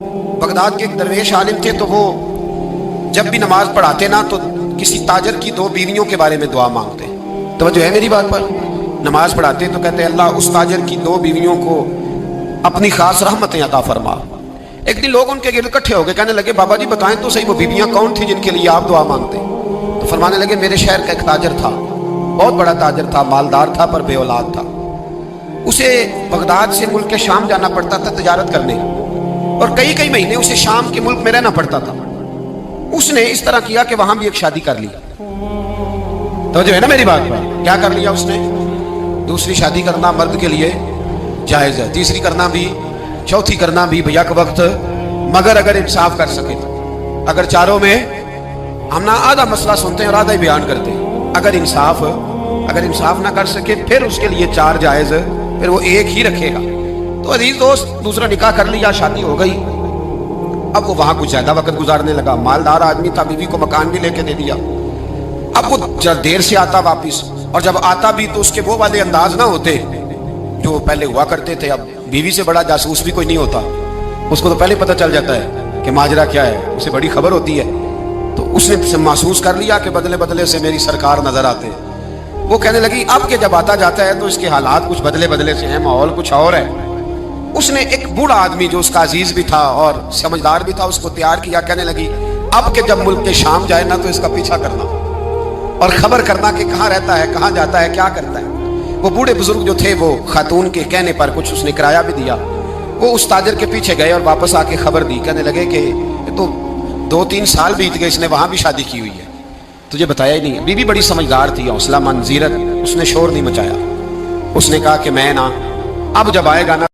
Baghdad के एक दरवेश आलिम थे, तो वो जब भी नमाज पढ़ाते ना तो किसी ताजर की दो बीवियों के बारे में दुआ मांगते। तो जो है मेरी बात पर, नमाज पढ़ाते तो कहते अल्लाह उस ताजर की दो बीवियों को अपनी खास रहमतें अता फरमा। एक दिन लोग उनके गिर्द इकट्ठे हो गए, कहने लगे बाबा जी बताएं तो सही वो बीवियां कौन थी जिनके लिए आप दुआ मांगते। तो फरमाने लगे मेरे शहर का एक ताजर था, बहुत बड़ा ताजर था, मालदार था पर बेऔलाद था। उसे बगदाद से मुल्क के शाम जाना पड़ता था तजारत करने, और कई कई महीने उसे शाम के मुल्क में रहना पड़ता था। उसने इस तरह किया कि वहां भी एक शादी कर ली। तो जो है ना मेरी बात, क्या कर लिया उसने? दूसरी शादी करना मर्द के लिए जायज है, तीसरी करना भी, चौथी करना भी भैया के वक्त, मगर अगर इंसाफ कर सके तो। अगर चारों में हम ना आधा मसला सुनते हैं और आधा ही बयान करते हैं, अगर इंसाफ ना कर सके फिर उसके लिए चार जायज, फिर वो एक ही रखेगा। तो अजीज दोस्त, दूसरा निकाह कर लिया, शादी हो गई। अब वो वहां कुछ ज्यादा वक्त गुजारने लगा, मालदार आदमी था, बीवी को मकान भी लेके दे दिया। अब वो जब देर से आता वापिस, और जब आता भी तो उसके वो वाले अंदाज ना होते जो पहले हुआ करते थे। अब बीवी से बड़ा जासूस भी कोई नहीं होता, उसको तो पहले पता चल जाता है कि माजरा क्या है, उसे बड़ी खबर होती है। तो उसने महसूस कर लिया कि बदले बदले से मेरी सरकार नजर आते। वो कहने लगी अब के जब आता जाता है तो इसके हालात कुछ बदले बदले से हैं, माहौल कुछ और है। उसने एक बूढ़ा आदमी जो उसका अजीज भी था और समझदार भी था, उसको तैयार किया। कहने लगी अब के जब मुल्क के शाम जाए ना तो इसका पीछा करना और खबर करना कि कहाँ रहता है, कहाँ जाता है, क्या करता है। वो बूढ़े बुजुर्ग जो थे वो खातून के कहने पर कुछ उसने किराया भी दिया। वो उस ताजर के पीछे गए और वापस आके खबर दी। कहने लगे कि तो 2-3 साल बीत गए, इसने वहां भी शादी की हुई है, तुझे बताया ही नहीं। बीबी बड़ी समझदार थी, हौसला मंद, जीरत, उसने शोर नहीं मचाया। उसने कहा कि मैं ना अब जब आएगा ना